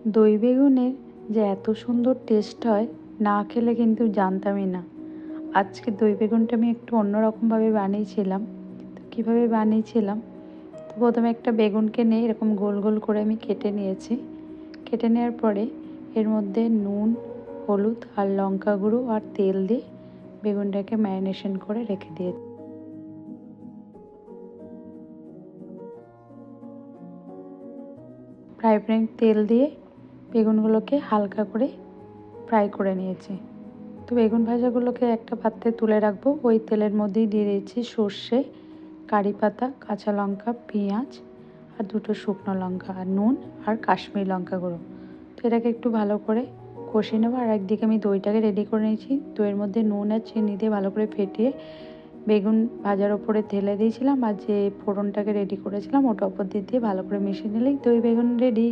দই বেগুনের যে এত সুন্দর টেস্ট হয় না খেলে কিন্তু জানতামই না। আজকে দই বেগুনটা আমি একটু অন্যরকমভাবে বানিয়েছিলাম। তো কীভাবে বানিয়েছিলাম, তো প্রথমে একটা বেগুনকে নিয়ে এরকম গোল গোল করে আমি কেটে নিয়েছি। কেটে নেওয়ার পরে এর মধ্যে নুন, হলুদ আর লঙ্কা গুঁড়ো আর তেল দিয়ে বেগুনটাকে ম্যারিনেশন করে রেখে দিয়েছি। ফ্রাই প্যানে তেল দিয়ে বেগুনগুলোকে হালকা করে ফ্রাই করে নিয়েছি। তো বেগুন ভাজাগুলোকে একটা পাত্রে তুলে রাখবো। ওই তেলের মধ্যেই দিয়ে দিয়েছি সর্ষে, কারি পাতা, কাঁচা লঙ্কা, পেঁয়াজ আর দুটো শুকনো লঙ্কা আর নুন আর কাশ্মীরি লঙ্কা গুঁড়ো। তো এটাকে একটু ভালো করে কষিয়ে নেবো। আর একদিকে আমি দইটাকে রেডি করে নিয়েছি। দইয়ের মধ্যে নুন আর চিনি দিয়ে ভালো করে ফেটিয়ে বেগুন ভাজার ওপরে ঢেলে দিয়েছিলাম, আর যে ফোড়নটাকে রেডি করেছিলাম ওটা ওপর দিয়ে ভালো করে মিশিয়ে নিলেই দই বেগুন রেডি।